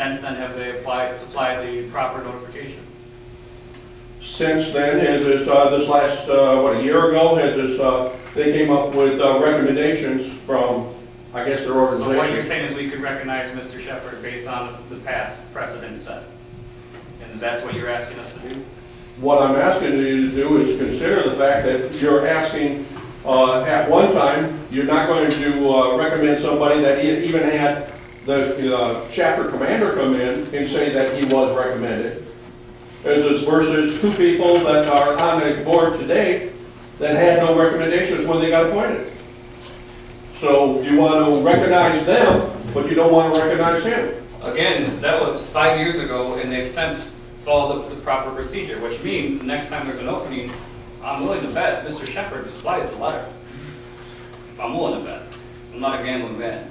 since then, have they supplied the proper notification? Since then, has this last, a year ago, has they came up with recommendations from, I guess, their organization. So what you're saying is we could recognize Mr. Shepherd based on the past precedent set? And is that what you're asking us to do? What I'm asking you to do is consider the fact that you're asking, at one time, you're not going to recommend somebody that even had the chapter commander come in and say that he was recommended, versus two people that are on the board today that had no recommendations when they got appointed. So you want to recognize them, but you don't want to recognize him. Again, that was 5 years ago, and they've since followed the proper procedure, which means the next time there's an opening, I'm willing to bet Mr. Shepherd supplies the letter. I'm willing to bet. I'm not a gambling man.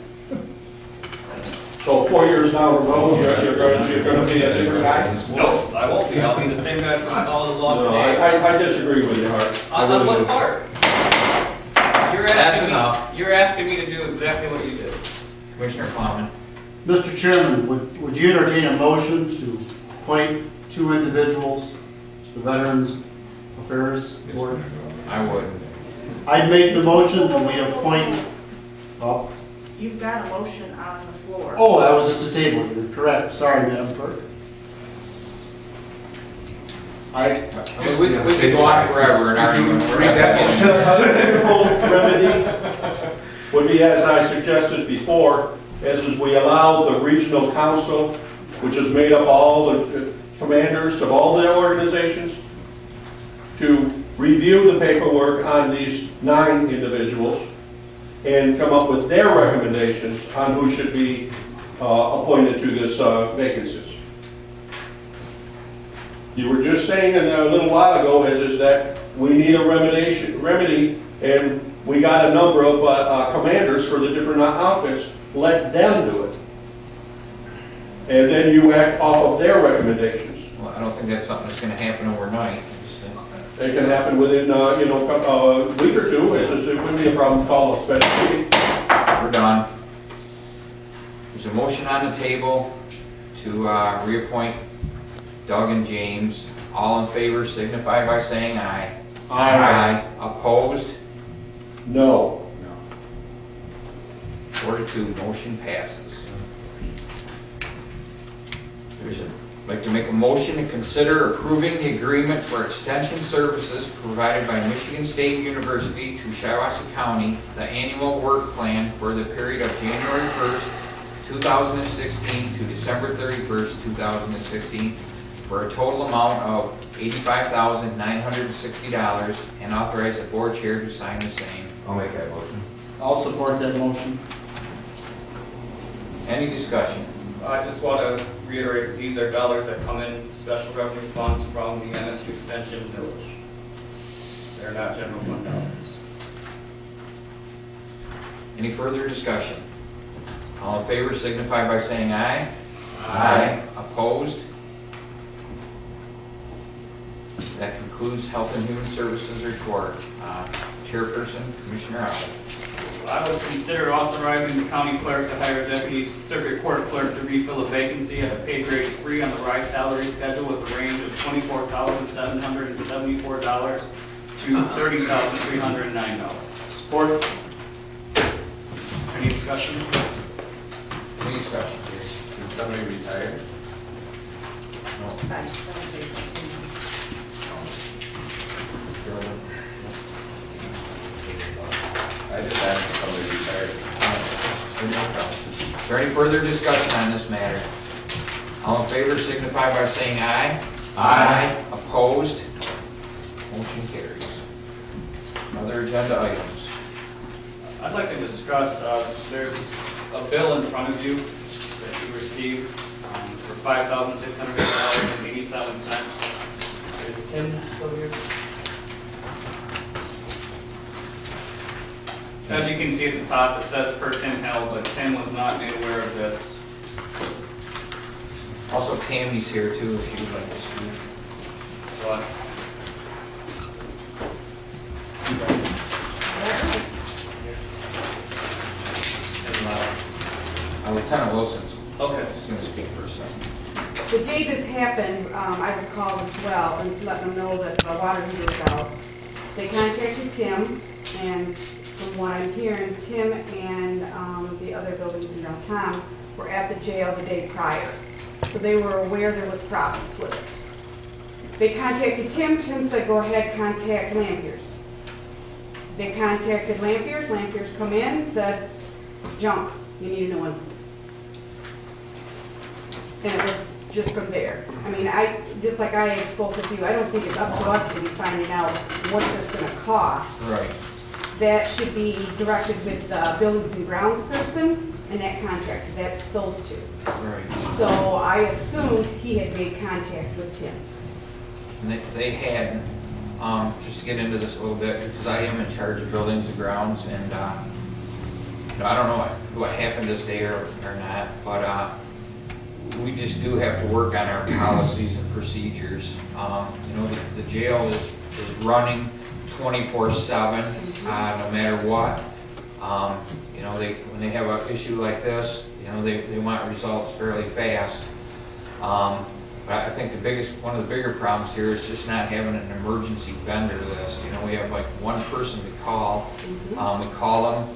So 4 years down the road, you're going to be a different guy? Nope, I won't be. I'll be the same guy from follow the law No, today. I disagree with you, Hart. On what part? That's enough. You're asking me to do exactly what you did. Commissioner Plowman. Mr. Chairman, would you entertain a motion to appoint two individuals to the Veterans Affairs Board? I would. I'd make the motion that we appoint, oh, You've got a motion on the floor. oh, that was just a table, you're correct, sorry, Madam Clerk. I mean, we could go on forever and argue. Read that motion. Remedy would be, as I suggested before, as we allow the regional council, which is made up of all the commanders of all the organizations, to review the paperwork on these 9 individuals and come up with their recommendations on who should be appointed to this vacancies. You were just saying a little while ago is that we need a remedy, and we got a number of commanders for the different outfits. Let them do it. And then you act off of their recommendations. Well, I don't think that's something that's going to happen overnight. It can happen within, a week or two. It wouldn't be a problem to call a special meeting. We're done. There's a motion on the table to reappoint Doug and James. All in favor signify by saying aye. Aye. Opposed? No. 4-2, motion passes. I'd like to make a motion to consider approving the agreement for extension services provided by Michigan State University to Shiawassee County, the annual work plan for the period of January 1st, 2016 to December 31st, 2016, for a total amount of $85,960, and authorize the board chair to sign the same. I'll make that motion. I'll support that motion. Any discussion? I just want to reiterate, these are dollars that come in special revenue funds from the MSU Extension Village. They're not general fund dollars. Any further discussion? All in favor signify by saying aye. Aye. Opposed? That concludes Health and Human Services report. Chairperson, Commissioner Howard. I would consider authorizing the county clerk to hire a deputy circuit court clerk to refill a vacancy at a pay grade 3 on the rise salary schedule with a range of $24,774 to $30,309. Support. Any discussion? Any discussion? Is somebody retired? No. I just asked if somebody retired. Is there any further discussion on this matter? All in favor signify by saying aye. Aye. Opposed? Motion carries. Other agenda items. I'd like to discuss, there's a bill in front of you that you received for $5,600.87. Is Tim still here? As you can see at the top, it says per Tim Held, but Tim was not made aware of this. Also, Tammy's here too, if she would like to speak. What? Lieutenant Wilson's Okay. Just gonna speak for a second. The day this happened, I was called as well and let them know that the water heater was out. They contacted Tim, and from what I'm hearing, Tim and the other buildings, Tom, were at the jail the day prior. So they were aware there was problems with it. They contacted Tim. Tim said, go ahead, contact Lampiers. They contacted Lampiers. Lampiers come in, said, junk, you need a new one. And it was just from there. I mean, just like I spoke with you, I don't think it's up to us to be finding out what this gonna cost. Right. That should be directed with the buildings and grounds person and that contractor. That's those two. Right. So I assumed he had made contact with Tim. And they had, just to get into this a little bit, because I am in charge of buildings and grounds, and, you know, I don't know what happened this day or not, but, we just do have to work on our policies and procedures. You know, the jail is running 24/7, no matter what. You know, when they have an issue like this, you know, they want results fairly fast. But I think one of the bigger problems here is just not having an emergency vendor list. You know, we have like one person to call. We call them.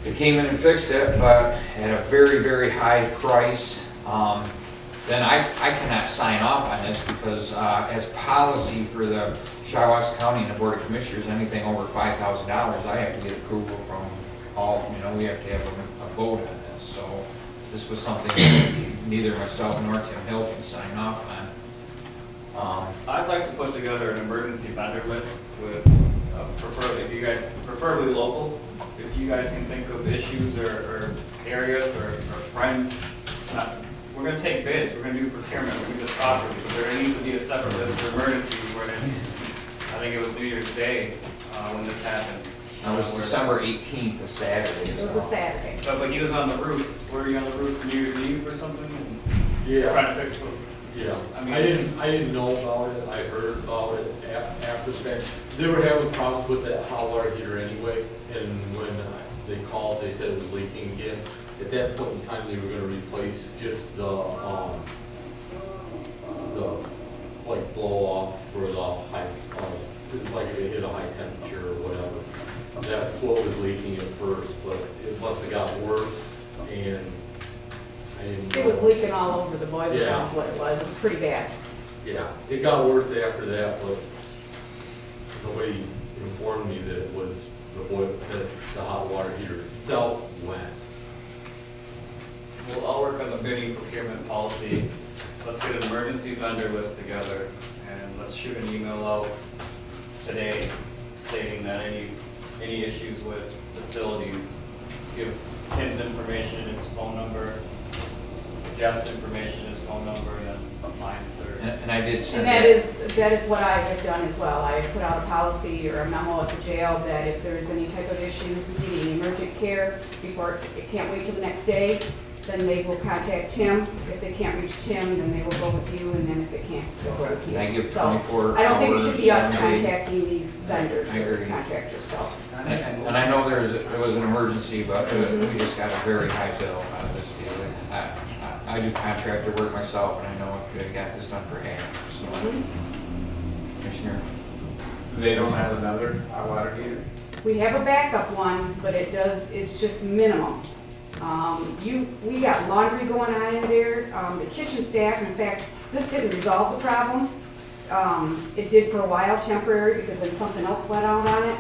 They came in and fixed it, but at a very, very high price. Then I cannot sign off on this because as policy for the Shiawassee County and the Board of Commissioners, anything over $5,000, I have to get approval from all, you know, we have to have a vote on this. So this was something that neither myself nor Tim Hill can sign off on. I'd like to put together an emergency vendor list with, preferably local. If you guys can think of issues or areas or friends, we're going to take bids, we're going to do procurement, we're going to do this properly. There needs to be a separate list for emergencies when it's, I think it was New Year's Day when this happened. It was December 18th, a Saturday. It was a Saturday. But he was on the roof. Were you on the roof for New Year's Eve or something? Yeah. Trying to fix it. Yeah, I mean- I didn't know about it, I heard about it after the fact. They were having problems with that hot water heater anyway, and when they called, they said it was leaking again. At that point in time, they were gonna replace just the like blow off for the high, like if it hit a high temperature or whatever. That's what was leaking at first, but it must have got worse, and I didn't know. It was leaking all over the boiler, Yeah. that's what it was. It was pretty bad. Yeah, it got worse after that, but nobody informed me that it was that the hot water heater itself went. Well, I'll work on the bidding procurement policy. Let's get an emergency vendor list together and let's shoot an email out today stating that any issues with facilities, give Tim's information, his phone number, Jeff's information, his phone number, and then mine third. And I did send And that is what I have done as well. I put out a policy or a memo at the jail that if there's any type of issues needing emergent care before it can't wait till the next day, then they will contact Tim. If they can't reach Tim, then they will go with you, and then if they can't, they'll go with you. I give So, 24 I don't think it should be us hours, 7 days. contacting these vendors I or agree. contractors, so. And I know there was an emergency, but we just got a very high bill out of this deal. I do contractor work myself, and I know I could have got this done for half, so. Commissioner? They don't have another hot water heater? We have a backup one, but it's just minimum. We got laundry going on in there, the kitchen staff, in fact, this didn't resolve the problem. It did for a while, temporary, because then something else went out on it.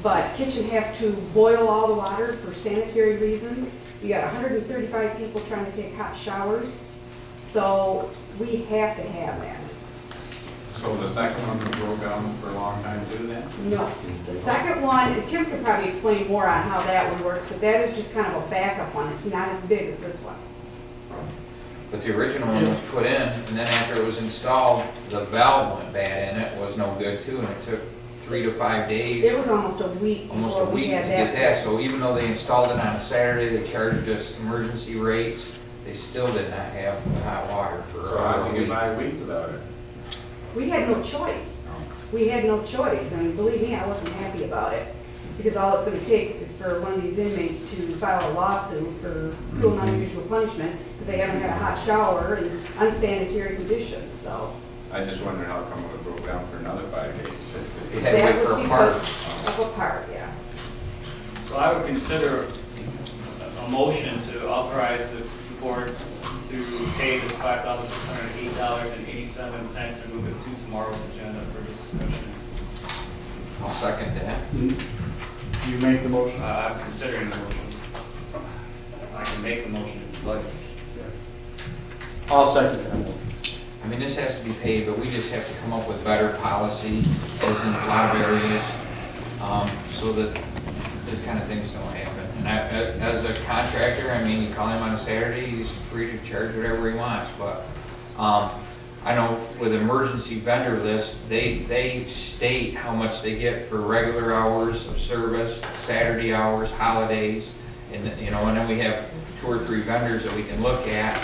But kitchen has to boil all the water for sanitary reasons. You got 135 people trying to take hot showers, so we have to have that. So the second one broke down for a long time too then? No. The second one, and Tim could probably explain more on how that one works, but that is just kind of a backup one. It's not as big as this one. But the original one was put in, and then after it was installed, the valve went bad in it, was no good too, and it took 3 to 5 days. It was almost a week Almost a before we week to had get that, fixed. so even though they installed it on a Saturday, they charged us emergency rates, they still did not have hot water for So how a did you week. buy a week without it? We had no choice. We had no choice, and believe me, I wasn't happy about it. because all it's gonna take is for one of these inmates to file a lawsuit for cruel and unusual punishment, because they haven't had a hot shower and unsanitary conditions, so. I just wondered how come it broke down for another 5 days. It had to wait for a part. That was because of a part, yeah. So I would consider a motion to authorize the board to pay this $5,608.87 and move it to tomorrow's agenda for discussion. I'll second that. You make the motion? I'm considering the motion. I can make the motion if you'd like. I'll second that motion. I mean, this has to be paid, but we just have to come up with better policy, as in a lot of areas, so that these kind of things don't happen. And as a contractor, I mean, you call him on a Saturday, he's free to charge whatever he wants, but, I know with emergency vendor list, they state how much they get for regular hours of service, Saturday hours, holidays, and, you know, and then we have 2 or 3 vendors that we can look at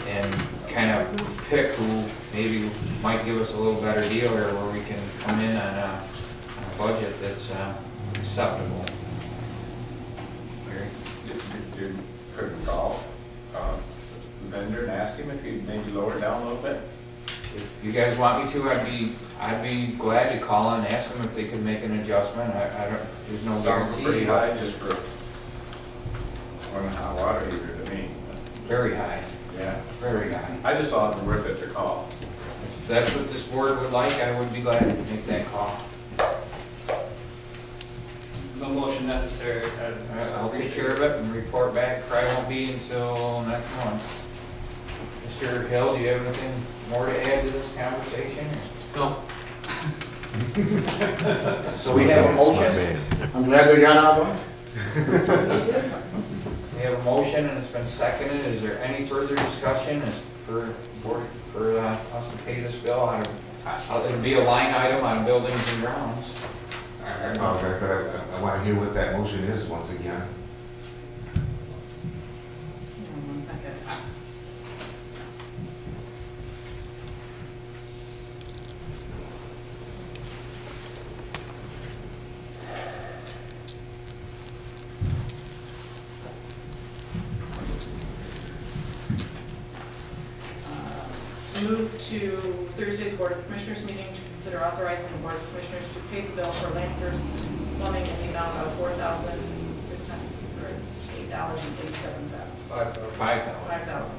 and kind of pick who maybe might give us a little better deal, or where we can come in on a budget that's acceptable. Larry? You could call the vendor and ask him if he'd maybe lower it down a little bit. If you guys want me to, I'd be glad to call and ask them if they could make an adjustment. I don't, there's no Sounds pretty guarantee. high just for one hot water heater to me. Very high, Yeah, very high. I just thought it was worth it to call. If that's what this board would like, I would be glad to make that call. No motion necessary. I'll take care of it and report back. Probably won't be until next month. Mr. Hill, do you have anything more to add to this conversation? No. So we have a motion. I'm glad they got out one. We have a motion and it's been seconded. Is there any further discussion as for us to pay this bill out of, it'll be a line item on buildings and grounds. I want to hear what that motion is once again. One second. Move to Thursday's Board of Commissioners meeting to consider authorizing the Board of Commissioners to pay the bill for Lanfear's plumbing in the amount of $4,608.87. $5,000.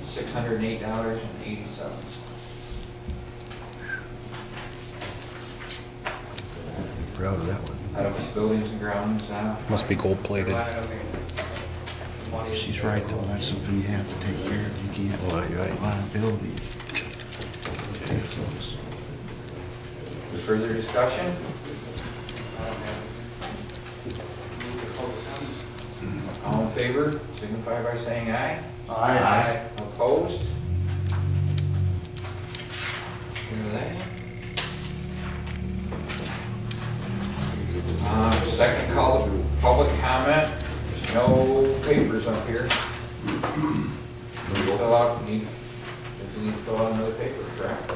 $608.87. Proud of that one. Out of buildings and grounds, Must be gold plated. She's right, though, that's something you have to take care of, you can't, Well, you're right. liability. Ridiculous. further discussion? All in favor, signify by saying aye. Aye. Opposed? Hear that? Second call to public comment. There's no papers up here. Fill out, need to fill out another paper, correct?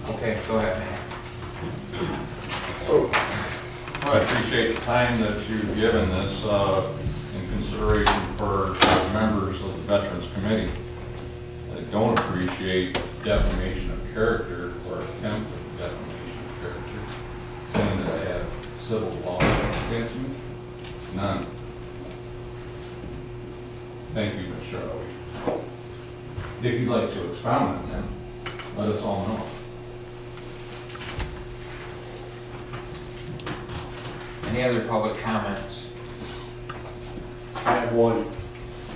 Okay, go ahead, Matt. Well, I appreciate the time that you've given this in consideration for members of the Veterans Committee. I don't appreciate defamation of character or attempt at defamation of character, saying that I have civil lawsuits against me. None. Thank you, Ms. Charlie. If you'd like to expound on that, let us all know. Any other public comments? I have one.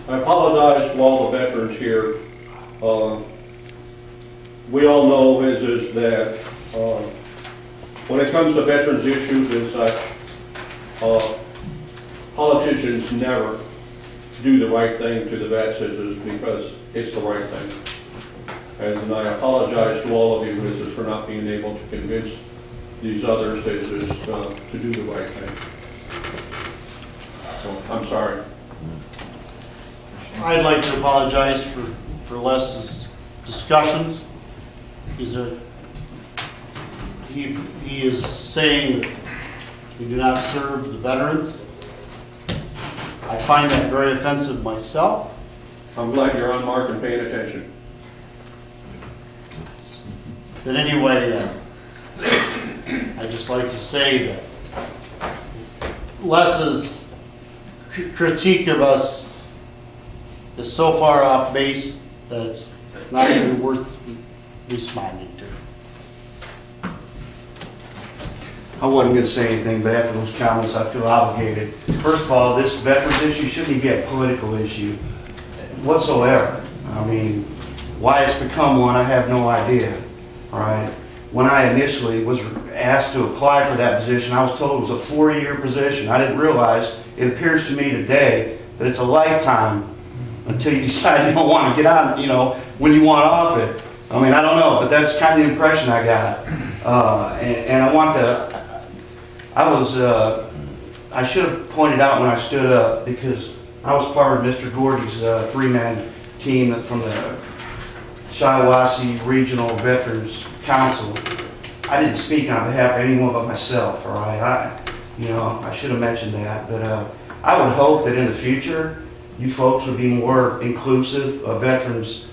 I apologize to all the veterans here. We all know is that when it comes to veterans issues and such, politicians never do the right thing to the vets because it's the right thing. And I apologize to all of you for not being able to convince these others to do the right thing. So, I'm sorry. I'd like to apologize for Les's discussions. He's he is saying that we do not serve the veterans. I find that very offensive myself. I'm glad you're on mark and paying attention. But anyway, I'd just like to say that Les's critique of us is so far off base that it's not even worth responding to. I wasn't gonna say anything, but after those comments, I feel obligated. First of all, this veterans issue shouldn't even be a political issue whatsoever. I mean, why it's become one, I have no idea, all right? When I initially was asked to apply for that position, I was told it was a 4-year position. I didn't realize, it appears to me today, that it's a lifetime until you decide you don't want to get out, you know, when you want off it. I mean, I don't know, but that's kind of the impression I got. And I want to, I should have pointed out when I stood up, because I was part of Mr. Gordy's 3-man team from the Shiawassee Regional Veterans Council. I didn't speak on behalf of anyone but myself, all right? I should have mentioned that, but I would hope that in the future, you folks would be more inclusive of veterans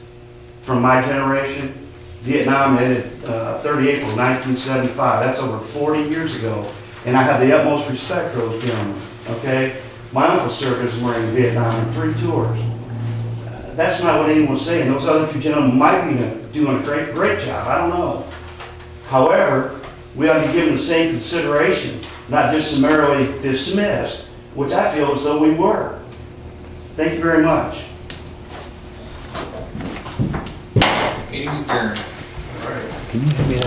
from my generation. Vietnam ended 3rd April 1975. That's over 40 years ago. And I have the utmost respect for those gentlemen, okay? My uncle served as a Marine in Vietnam in 3 tours. That's not what anyone was saying. Those other 2 gentlemen might be doing a great job. I don't know. However, we ought to be given the same consideration, not just summarily dismissed, which I feel as though we were. Thank you very much. Meeting's adjourned. Can you give me that?